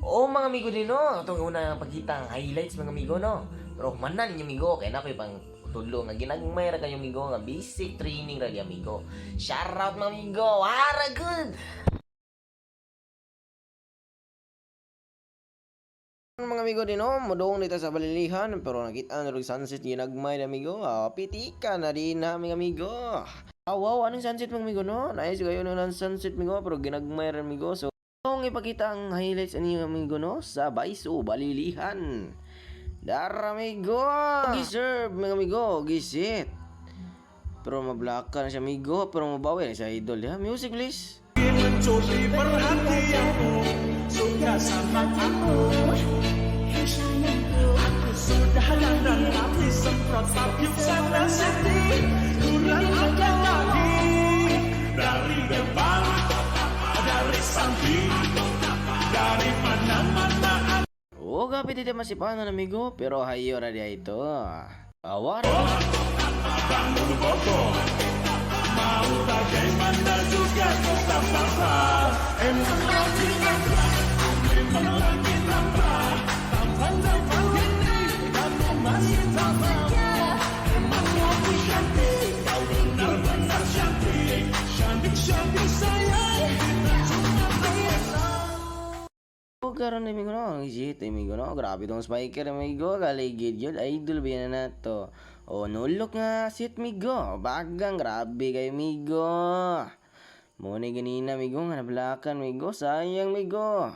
Oo mga amigo din no, itong unang pagkita ang highlights mga amigo no. Pero manan ninyo amigo, kaya na pang tulo nga ginagmay ra kayo amigo nga basic training ra amigo. Shout out mga amigo, hara good. Mga amigo din no, modong dito sa balilihan pero nakita na rin sunset ginagmay amigo. Pitika na din na mga amigo. Wow, anong sunset mga amigo no? Nice kayo ng sunset amigo pero ginagmay ra amigo. So itong ipakita ang highlights ani amigo no sa Baiso Balilihan. Dar amigo, giserve mga amigo, gisit. Pero mablaka na siya amigo, pero mabawi na siya idol ya. Music please. Mencuri perhatianmu, suka sangat aku. Aku sudah dan mati semprot sapiuk sana sini. Kurang ada lagi dari depan, dari samping, dari mana-mana. Oh, kapit ito masipanan amigo, pero hayo na dia ito. Awar. Bangun bobo, mau bagaimana juga tetap tampak. Emang lagi nampak, memang lagi nampak. Tampan-tampan ini, kamu masih tampak. Emang lagi cantik, kau benar-benar cantik. Cantik-cantik sayang, kita cuma Oh, karon na amigo no, gisit amigo no. Grabe tong spiker amigo, kaligid yun. Idol ba yan na to? Oh, nulok nga sit amigo. Bagang grabe kay amigo. Muna ganina amigo nga nablakan amigo. Sayang amigo.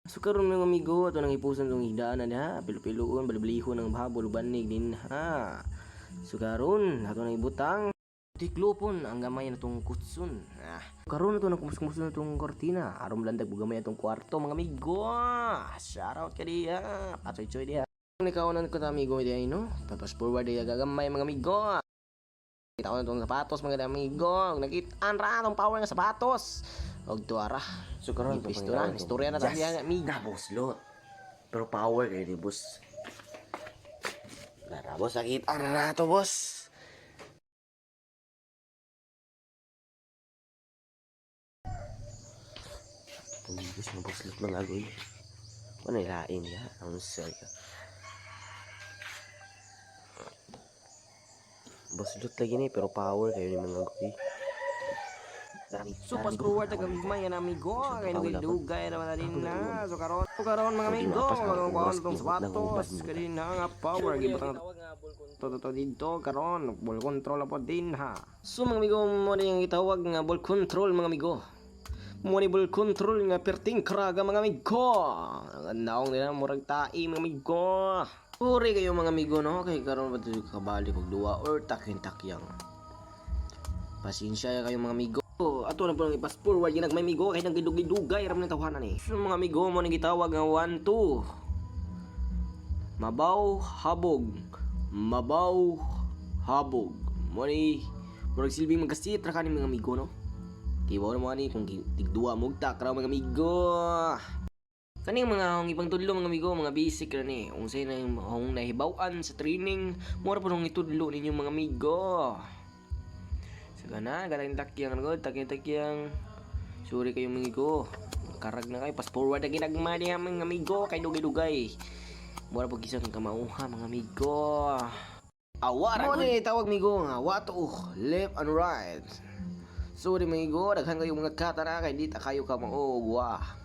So karon mga amigo, ato nang ipusan tong higdaan na ha. Pilo-piloon, baliblihon ng bahabol banig din ha. So karon ato nang ibutang tiklopon ang gamay na tong kutsun. Karon na to kumus-kumus na tong kortina. Aron landag gamay na tong kwarto mga amigo. Shout out ka diya. Patoy-choy diya. Nikawanan ko ta amigo diya no. Tapos forward diya gagamay mga amigo. Kita ko na tong sapatos mga amigo. Nakitaan ra tong power nga sapatos. Og tuara. So karon Ipisto na, istorya na tayo yan, amigo. Na boss lot. Pero power kayo di boss. Lara boss sakit. Ano na to, boss? Pagigis na boss lot mga agoy. Ano ilain ya? Ang sel ka. Boss lot lagi ni pero power kayo ni mga agoy. So pas forward na gamay yan amigo. Kaya nagilugay naman na din na. So karon mga amigo. Magkakakuan itong sapatos. Kaya na nga power. Gibutang to dito karon. Ball control na po din ha. So mga amigo mo na yung itawag nga ball control mga amigo. Mo ni ball control nga perting kraga mga amigo. Ang naong nila murag tai mga amigo. Puri kayo mga amigo no. Kaya karon ba ito kabali pag duwa or takin-takyang. Pasensya kayo mga amigo. Ato na po nang ipas forward yung nagmay migo kahit nagidugay ram ng tawanan eh. So mga amigo mo nang gitawag nga 1-2. Mabaw habog. Mabaw habog. Mo ni murag silbing magkasit ra kani mga amigo no. Kibaw na mo ani kung tigduwa mugtak ra mga amigo. Kaning mga hong ibang tudlo mga amigo, mga basic ra ni. Unsay na yung hong nahibaw-an sa training, mo ra po nang itudlo ninyo mga amigo. Sagana, galing takyang ano, takyang. Sorry kayo mga amigo. Karag na kayo, pas forward na ginagma niya mga amigo, kay dugay-dugay. Mura po kisang kamauha mga amigo. Awara ko ni tawag amigo nga, wato, left and right. Sorry mga amigo, daghan kayo mga kata na, kay di ta kayo kamauha.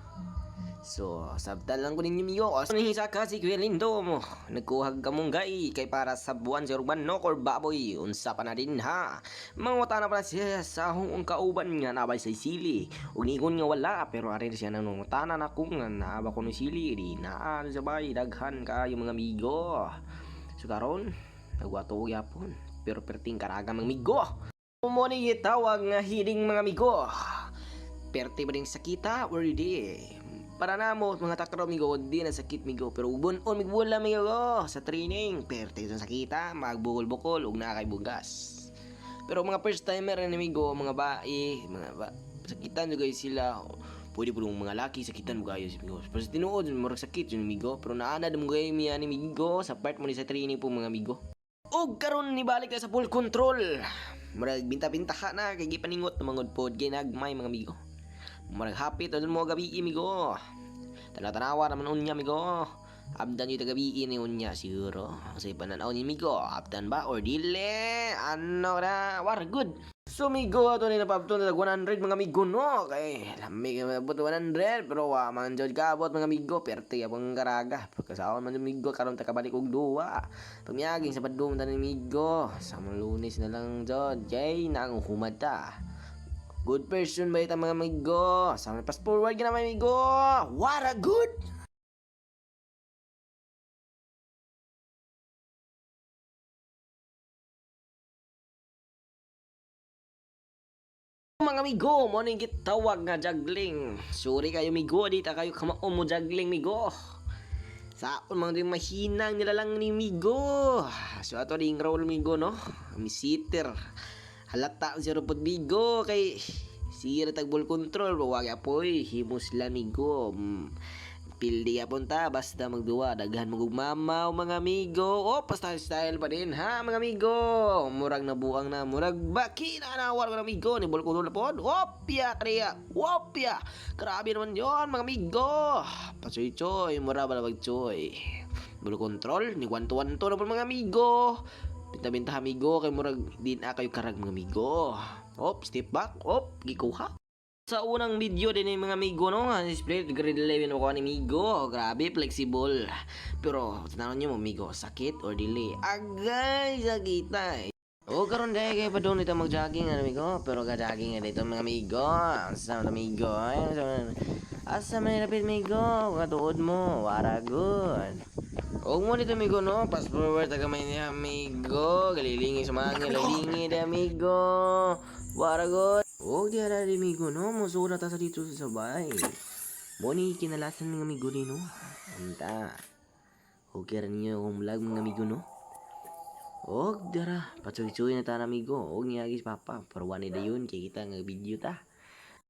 So, sabtan lang ko ninyo miyo. Ano hisa ka si Kuya Lindo mo? Nagkuhag ka mong gay kay para sa buwan si Urban no or baboy. Unsa pa na din ha. Mangota na pala siya sa hong kauban nga nabay sa sili. Unigon nga wala pero arin siya nangungutana na kung naaba ko no sili. Di na sabay daghan ka yung mga amigo. So karon, nagwato yapon. Pero perting karaga mga amigo. Mo ni tawag nga hiling mga amigo. Perti ba ding sakita or di? Para na mo mga takro amigo, di na sakit amigo pero ubon on migbula amigo sa training perte sa sakita magbukol-bukol ug na kay bugas. Pero mga first timer na amigo, mga bae, sakitan juga sila. Pwede po mga laki sakitan mo kayo amigo. Pero sa tinuod murag sakit yun amigo, pero naana mo kayo miyan amigo sa part mo ni sa training po mga amigo. Og karon ni balik na sa full control. Murag binta-bintaha na kay gipaningot na mangod pod ginagmay mga amigo. Murag hapit adun mo gabi amigo. Tanawa naman unya amigo. Abdan yung tagabiin ni unya siguro. Kasi pananaw ni amigo, abdan ba or dili? Ano na, war good. So amigo, ito na napapto na 100 mga amigo no. Kay lamig na mabot 100 pero man jud kabot mga amigo, perti abang garaga. Pagkasaon man amigo karon ta kabalik og duwa. Pamiyaging sa padung ta ni amigo. Sa mga Lunes na lang jud. Jay nang humad ta. Good person ba ita mga amigo? Sa mga fast forward gina mga amigo. What a good! Mga amigo, mo ning gitawag nga juggling. Sorry kayo amigo, di ta kayo kamao mo juggling amigo. Saon mga din mahinang nila lang ni amigo. So ato ding roll amigo no. Misiter. Halata si Rupot Migo kay sira tag ball control wag apoy himos lang amigo. Pildi apon ta basta magduwa daghan magugmamaw mga amigo. O pasta style pa din ha mga amigo. Murag nabuang na murag baki na nawar mga amigo ni ball control pod. Opya kriya. Opya. Grabe naman yon mga amigo. Pasoy choy mura ba bag choy. Ball control ni 1-1 to na po mga amigo. Binta-binta amigo kay murag din kayo karag mga amigo. Op, step back. Op, gikuha. Sa unang video din yung mga amigo no, split grade 11 ako ni amigo. Grabe, flexible. Pero tanong nyo amigo, sakit or dili? Agay, sakita. O karon day kay pa doon ito mag-jogging amigo, pero ga-jogging dito mga amigo. Asa mga amigo? Asa man napit amigo? Katuod mo, wara good. Og mo dito amigo no, fast forward taga may ni amigo, galilingi sumangil, galilingi de amigo. Wara good. Og di ara amigo no, musura ta sa dito sa sabay. Mo ni kinalasan ng amigo din no. Anta. Okay ra niyo akong vlog mga amigo no. Og dara, patsuy-tsuy na ta amigo. Og niyagis papa, parwani da yun kay kita nga video ta.